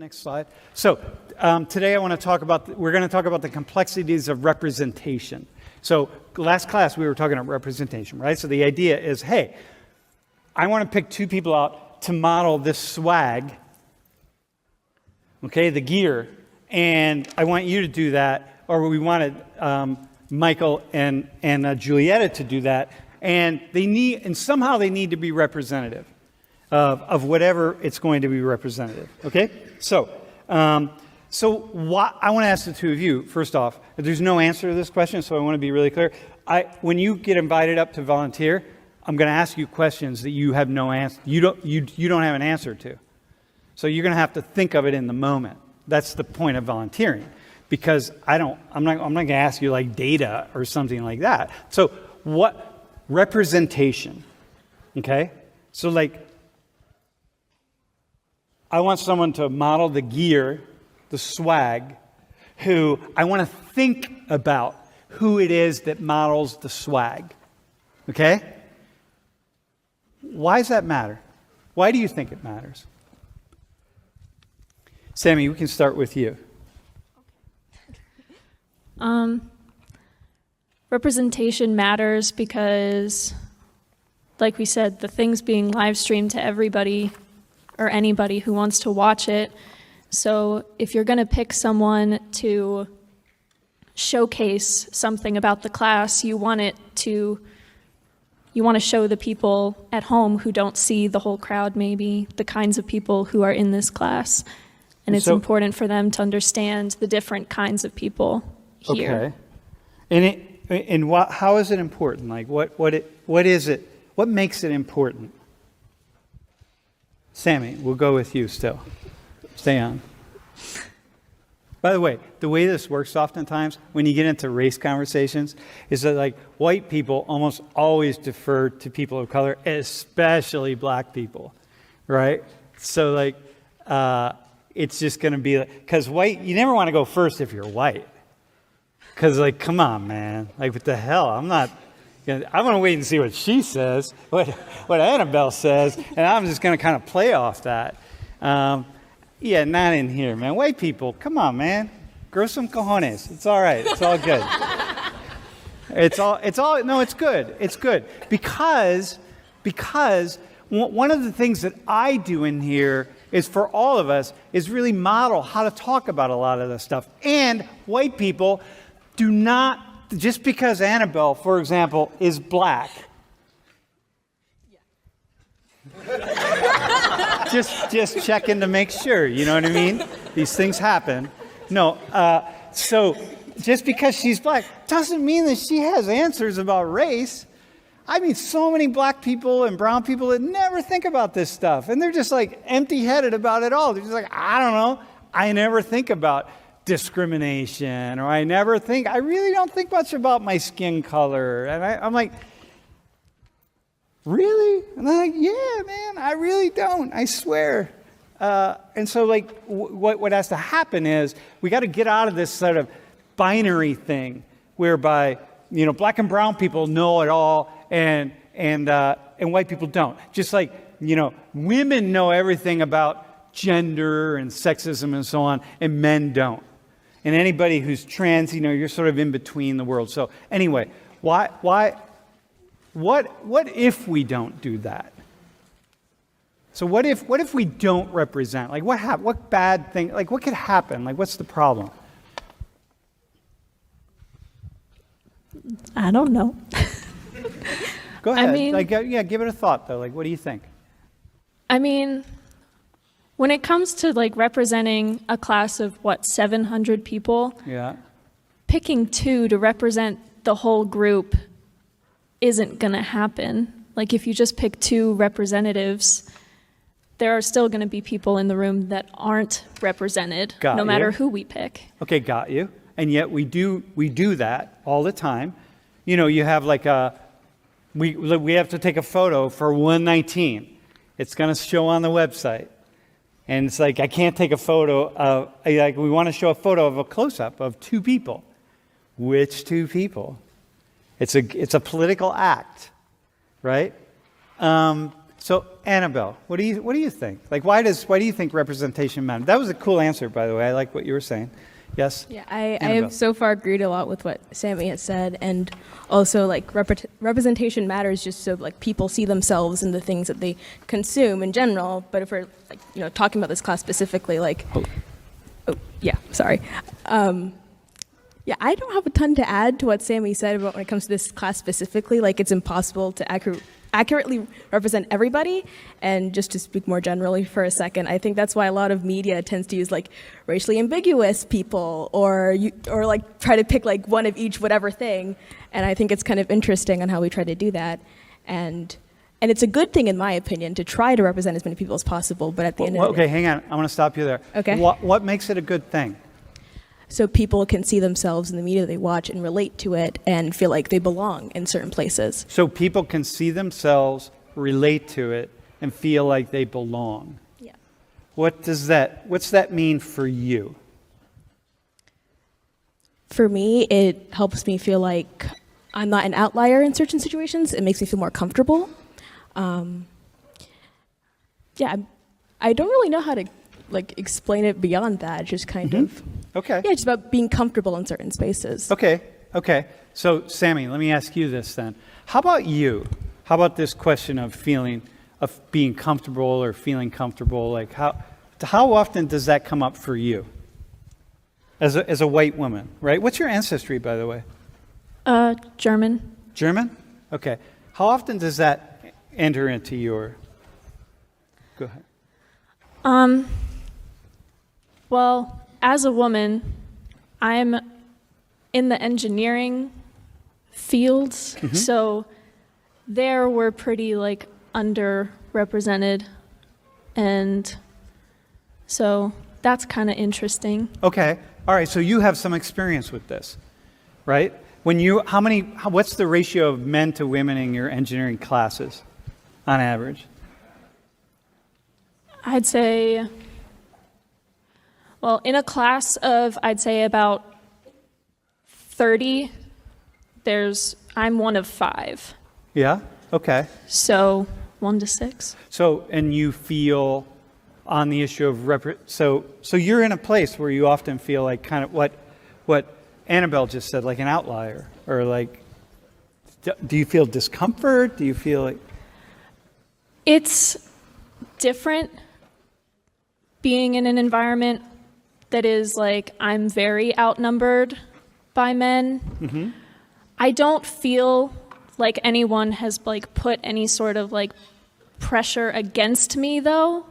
next slide. So today we're going to talk about the complexities of representation. So last class we were talking about representation, right? So the idea is, hey, I want to pick two people out to model this swag, okay, the gear, and I want you to do that, or we wanted Michael and Julietta to do that, and somehow they need to be representative of whatever it's going to be representative. Okay, so I want to ask the two of you first off. There's no answer to this question, so I want to be really clear. When you get invited up to volunteer, I'm going to ask you questions that you have no answer. You don't have an answer to. So you're going to have to think of it in the moment. That's the point of volunteering, because I'm not going to ask you like data or something like that. So what representation? Okay, so like I want someone to model the gear, the swag, who I want to think about who it is that models the swag. Okay? Why does that matter? Why do you think it matters? Sammy, we can start with you. Representation matters because, like we said, the thing's being live streamed to everybody or anybody who wants to watch it. So if you're going to pick someone to showcase something about the class, you want to show the people at home who don't see the whole crowd, maybe the kinds of people who are in this class. And it's important for them to understand the different kinds of people here. Okay. How is it important? Like what is it? What makes it important? Sammy, we'll go with you still. Stay on. By the way this works oftentimes when you get into race conversations is that like white people almost always defer to people of color, especially black people, right? So like it's just going to be like, because white, you never want to go first if you're white. Because like, come on, man. Like what the hell? I'm going to wait and see what she says, what Annabelle says, and I'm just going to kind of play off that. Yeah, not in here, man. White people, come on, man. Grow some cojones. It's all right. It's all good. No, it's good. It's good. Because one of the things that I do in here is for all of us is really model how to talk about a lot of this stuff. And white people do not, just because Annabelle, for example, is black. Just checking to make sure, you know what I mean? These things happen. No, so just because she's black doesn't mean that she has answers about race. I mean, so many black people and brown people that never think about this stuff. And they're just like empty-headed about it all. They're just like, I don't know. I never think about discrimination, or I really don't think much about my skin color. And I'm like, really? And they're like, yeah, man, I really don't. I swear. And so, like, what has to happen is we got to get out of this sort of binary thing whereby, you know, black and brown people know it all and white people don't. Just like, you know, women know everything about gender and sexism and so on, and men don't. And anybody who's trans, you know, you're sort of in between the world. So anyway, what if we don't do that? So what if we don't represent? Like what bad thing, like what could happen? Like what's the problem? I don't know. Go ahead. I mean, give it a thought though. Like what do you think? I mean, when it comes to like representing a class of 700 people, yeah, picking two to represent the whole group isn't going to happen. Like if you just pick two representatives, there are still going to be people in the room that aren't represented, no matter who we pick. Okay, got you. And yet we do that all the time. You know, you have like we have to take a photo for 119. It's going to show on the website. And it's like, I can't take a photo of, like, we want to show a photo of a close-up of two people. Which two people? It's a political act, right? So Annabelle, what do you think? Like, why do you think representation matters? That was a cool answer, by the way. I like what you were saying. Yes? Yeah, I Annabelle. have so far agreed a lot with what Sammy has said, and also like representation matters just so like people see themselves in the things that they consume in general. But if we're like talking about this class specifically, like, yeah, sorry, yeah, I don't have a ton to add to what Sammy said about when it comes to this class specifically. Like, it's impossible to accurately represent everybody. And just to speak more generally for a second, I think that's why a lot of media tends to use like racially ambiguous people or like try to pick like one of each whatever thing. And I think it's kind of interesting on how we try to do that. And it's a good thing, in my opinion, to try to represent as many people as possible. But at the end of the day, okay, hang on. I want to stop you there. Okay. What makes it a good thing? So people can see themselves in the media they watch and relate to it and feel like they belong in certain places. So people can see themselves, relate to it, and feel like they belong. Yeah. What's that mean for you? For me, it helps me feel like I'm not an outlier in certain situations. It makes me feel more comfortable. Yeah, I don't really know how to like explain it beyond that. Just kind of. Okay. Yeah, just about being comfortable in certain spaces. Okay. So, Sammy, let me ask you this then. How about you? How about this question of being comfortable or feeling comfortable? Like, how often does that come up for you? As a white woman, right? What's your ancestry, by the way? German. German? Okay. How often does that enter into your... Go ahead. Well, as a woman, I'm in the engineering fields, so there we're pretty like underrepresented, and so that's kind of interesting. Okay. All right. So you have some experience with this, right? What's the ratio of men to women in your engineering classes on average? I'd say, well, in a class of, I'd say about 30, I'm one of 5. Yeah. Okay. So 1 to 6. So, and you feel on the issue of so you're in a place where you often feel like kind of what Annabelle just said, like an outlier, or like, do you feel discomfort? Do you feel like... It's different being in an environment that is like, I'm very outnumbered by men. I don't feel like anyone has like put any sort of like pressure against me though.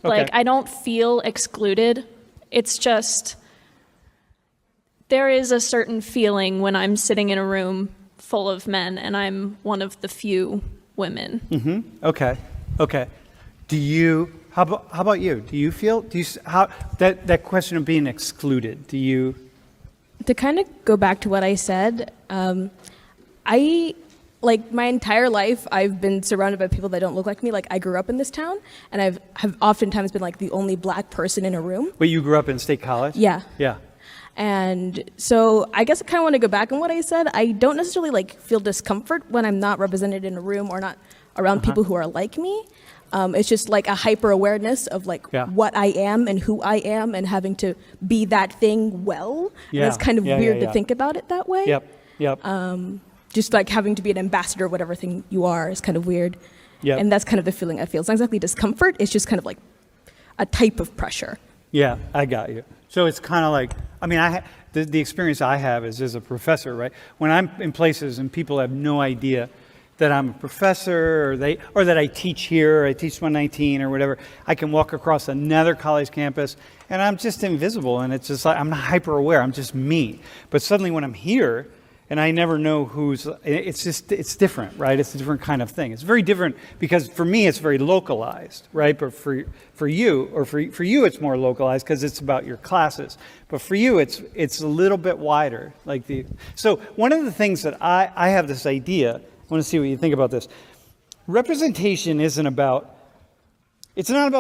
Like, I don't feel excluded. It's just, there is a certain feeling when I'm sitting in a room full of men and I'm one of the few women. Okay. How about you? That question of being excluded, do you... To kind of go back to what I said, like my entire life, I've been surrounded by people that don't look like me. Like, I grew up in this town, and have oftentimes been like the only black person in a room. But you grew up in State College? Yeah. Yeah. And so I guess I kind of want to go back on what I said. I don't necessarily like feel discomfort when I'm not represented in a room or not around people who are like me. It's just like a hyper awareness of like what I am and who I am and having to be that thing well. Yeah. And it's kind of weird to think about it that way. Yep. Just like having to be an ambassador, whatever thing you are, is kind of weird. Yep. And that's kind of the feeling I feel. It's not exactly discomfort. It's just kind of like a type of pressure. Yeah, I got you. So it's kind of like, I mean, the experience I have is as a professor, right? When I'm in places and people have no idea that I'm a professor or that I teach here, or I teach 119 or whatever, I can walk across another college campus and I'm just invisible, and it's just like, I'm not hyper aware, I'm just me. But suddenly when I'm here and I never know it's different, right? It's a different kind of thing. It's very different because for me it's very localized, right? But for you, it's more localized because it's about your classes. But for you, it's a little bit wider. So one of the things that I have this idea, I want to see what you think about this. Representation it's not about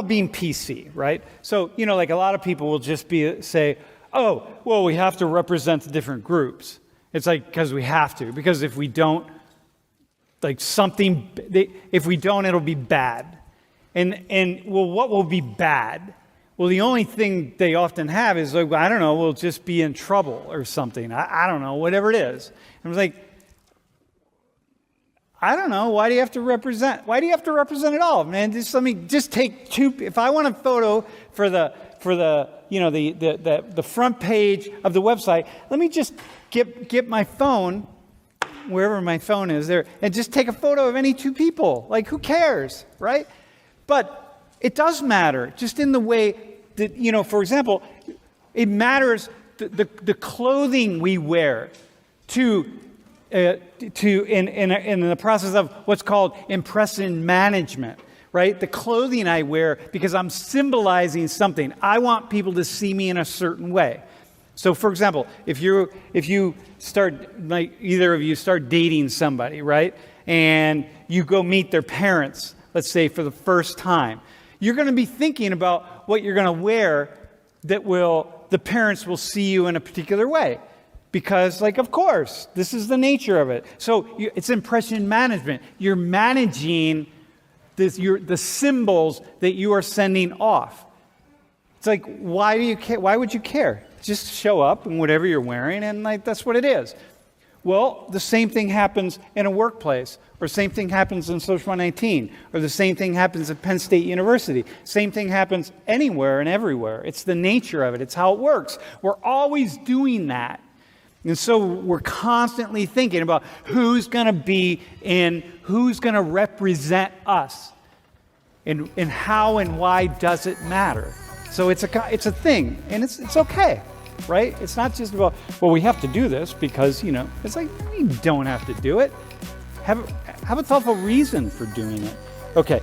being PC, right? So, like a lot of people will just say, oh, well, we have to represent the different groups. It's like, because we have to. Because if we don't, if we don't, it'll be bad. And well, what will be bad? Well, the only thing they often have is like, I don't know, we'll just be in trouble or something. I don't know, whatever it is. And I was like, I don't know. Why do you have to represent? Why do you have to represent it all, man? Just let me just take two. If I want a photo for the the front page of the website, let me just get my phone, wherever my phone is there, and just take a photo of any two people. Like, who cares, right? But it does matter, just in the way that, for example, it matters the clothing we wear in the process of what's called impression management, right? The clothing I wear, because I'm symbolizing something. I want people to see me in a certain way. So, for example, if you start, like, either of you start dating somebody, right? And you go meet their parents, let's say for the first time, you're going to be thinking about what you're going to wear the parents will see you in a particular way. Because, of course, this is the nature of it. So it's impression management. You're managing the symbols that you are sending off. It's like, why do you care? Why would you care? Just show up in whatever you're wearing, and that's what it is. Well, the same thing happens in a workplace, or same thing happens in Social 119, or the same thing happens at Penn State University. Same thing happens anywhere and everywhere. It's the nature of it. It's how it works. We're always doing that. And so we're constantly thinking about who's going to be in, who's going to represent us, and how and why does it matter. So it's a thing, and it's okay, right? It's not just about, well, we have to do this because, it's like, you don't have to do it. Have a thoughtful reason for doing it. Okay,